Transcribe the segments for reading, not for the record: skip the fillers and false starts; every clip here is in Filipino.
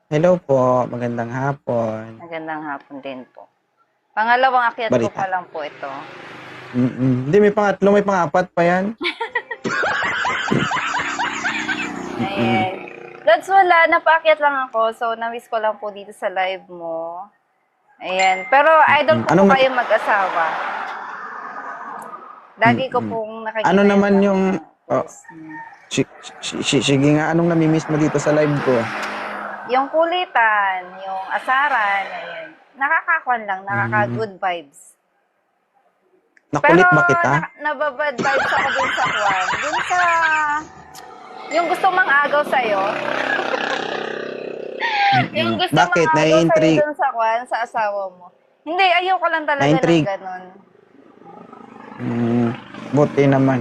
Hello po, magandang hapon. Magandang hapon din po. Pangalawang akyat ko Balita. pa lang po ito. Hindi, may pangatlo, may pangapat pa yan. Mm. Ayan. That's wala, napaakyat lang ako. So, na-miss ko lang po dito sa live mo. Ayan. Pero idol ko po Anong, kayo mag-asawa. Lagi ko mm. pong nakikita Ano yung naman mga yung, oh, post niyo. sige nga, anong namimiss mo dito sa live ko? Yung kulitan, yung asaran, ayan. Nakakakuan lang, nakaka-good vibes. Pero Nakulit ba kita? nababad vibes ako dun sa kwan. Dun sa yung gusto mang agaw sa'yo. Yung gusto Bakit? mang agaw sa'yo Nai-intrigue? dun sa kwan, sa asawa mo. Hindi, ayoko lang talaga ng Na-intrigue? ganun. Buti naman.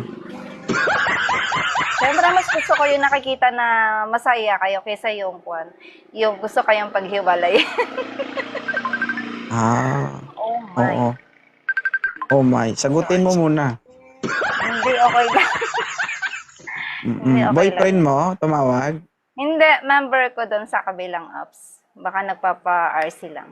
Siyempre, mas gusto ko yung nakikita na masaya kayo kaysa yung kwan. Yung gusto kayong paghiwalay. Oh my. Oo. Oh my, sagutin mo muna. Hindi okay lang. Hindi, okay Boyfriend lang. mo, tumawag? Hindi, member ko doon sa kabilang apps. Baka nagpapa-RC lang.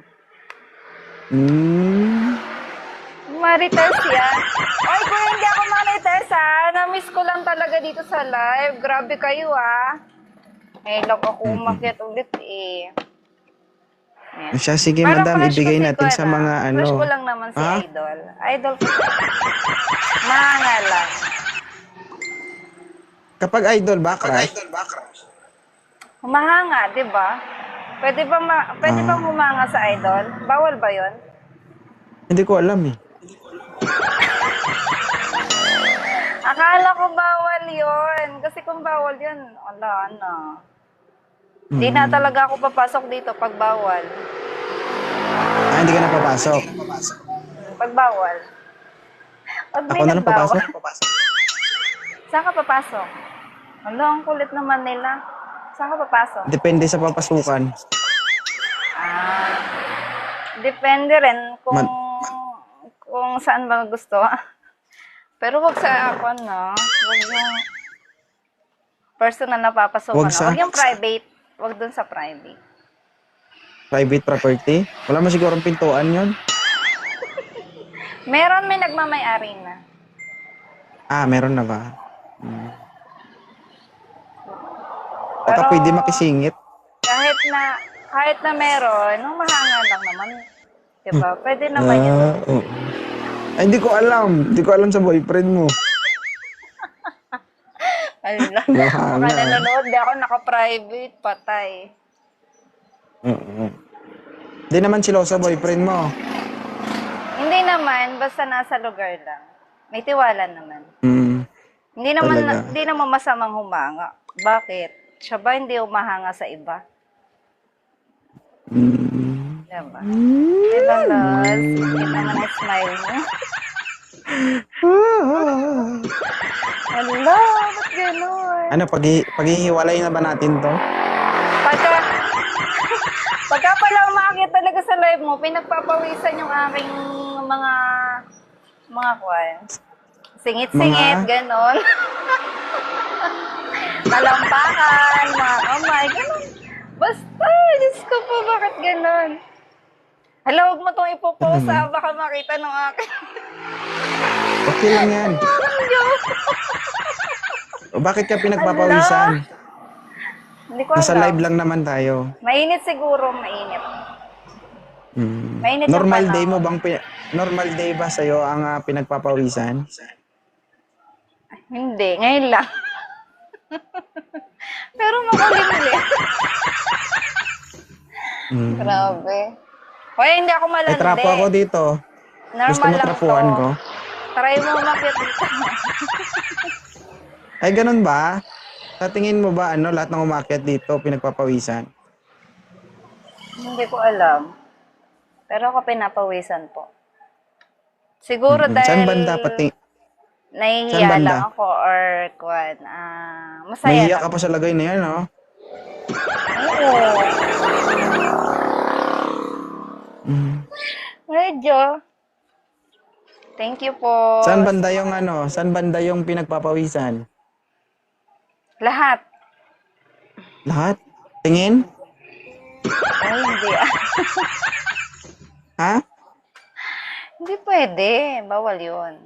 Marites yan. Ay, kuya, hindi ako marites ha. Na-miss ko lang talaga dito sa live. Grabe kayo ha. Lang ako umakyat ulit eh. Ayan. Siya, sige Parang madam, crush ko ibigay si natin sa Kuya, mga Crush ko ano. lang naman si Ha? Idol. Idol ko siya. Mahanga lang. Kapag idol ba, crush? Humahanga, di ba? Pwede bang humanga sa Idol? Bawal ba yon? Hindi ko alam eh. Akala ko bawal yon. Kasi kung bawal yun, wala na. Di na talaga ako papasok dito pag bawal. Hindi ka na papasok. Pag bawal. Pag may Ako na lang nagbawal. papasok. Saan ka papasok? Wala, ang kulit naman nila. Saan ka papasok? Depende sa papasukan. Depende rin kung saan ba gusto. Pero wag sa ako na. Wag yung personal na papasukan. Wag sa- Wag yung private. Wag dun sa private. Private property. Wala mo sigurong pintuan yun. Meron, may nagmamay-ari na. Meron na ba? Baka pwede makisingit. Kahit na meron, nung mahanga lang naman. Diba? Pwede naman yun. Oo. Ay, hindi ko alam. Hindi ko alam sa boyfriend mo. Ala, Mahanga. baka nanonood. Di ako naka-private. Patay. Hindi naman siloso boyfriend mo. Hindi naman, basta nasa lugar lang. May tiwala naman. Talaga. Hindi naman masamang humanga. Bakit? Siya ba hindi humahanga sa iba? Diba? Diba, Los? Kita naman ang smile mo. Hala, ba't gano'n? Ano, paghihiwalay na ba natin to? Pagka pala umakit talaga sa live mo, pinagpapawisan yung aking mga kwan. Singit-singit, gano'n. Talampakan, mga kamay, gano'n. Basta, Diyos ko po, bakit gano'n? Hala, huwag mo itong ipopost baka makita ng akin. Okay lang yan. O, bakit ka pinagpapawisan? Hindi ko Nasa alam. live lang naman tayo. Mainit siguro, mainit. Mainit yung Normal panahon. day mo bang normal day ba sa'yo ang pinagpapawisan? Hindi, ngayon lang. Pero makulimlim. Grabe. Hoy, hindi ako malandi. Ay, trapo ako dito. Normal Gusto mo lang trapuhan to. ko? Try mo umakyat dito. Ay, ganun ba? Sa tingin mo ba, lahat ng umakyat dito, pinagpapawisan? Hindi ko alam. Pero ako pinapawisan po. Siguro dahil Saan banda pati? nahihiya Saan banda? lang ako or kwan. Masaya Nahihiya lang. ka pa sa lagay na yan, oh. Oo. Medyo. Thank you po. Saan banda yung pinagpapawisan? Lahat. Lahat? Tingin? Ay, hindi ah. Ha? Hindi pwede. Bawal yun.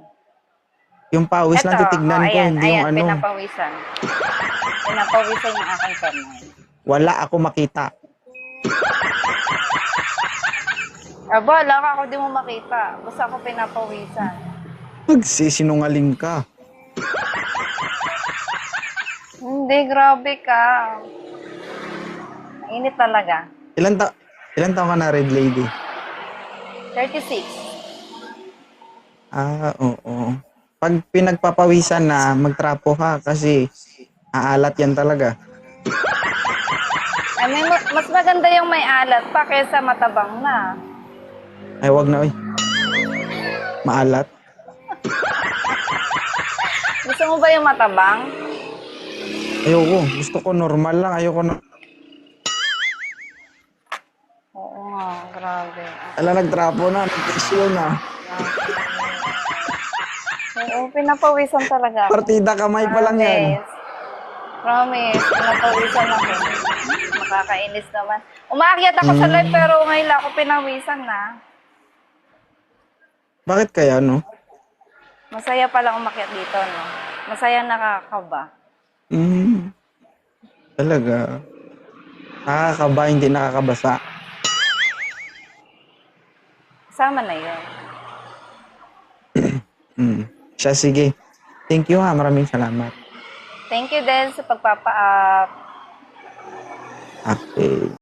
Yung pawis lang titignan ko, ayan, hindi yung ayan, ano. pinapawisan. Pinapawisan yung aking kamay. Wala ako makita. Bala ka ako di mo makita. Basta ako pinapawisan. Magsisinungaling ka. Hindi, grabe ka. Mainit talaga. Ilan taon ka na, Red Lady? 36. Oo. Pag pinagpapawisan na, magtrapo ka kasi aalat yan talaga. Ay, mas maganda yung may alat pa kaysa matabang na. Ay, wag na, oy. Maalat. Gusto mo ba yung matabang? Ayoko. Gusto ko normal lang. Ayoko na. Oo nga, grabe. Nagtrapo na. Nag-tissue na. Oo, pinapawisan talaga ako. Partida kamay pa lang yan. Promise, pinapawisan ako. Makakainis naman. Umaakyat ako sa live pero ngayon lang ako pinawisan na. Bakit kaya, no? Masaya palang umakyat dito, no? Masaya nakakaba. Talaga. Nakakaba, hindi nakakabasa. Sama na yun. Siya, sige. Thank you ha. Maraming salamat. Thank you din sa pagpapa-up. Okay.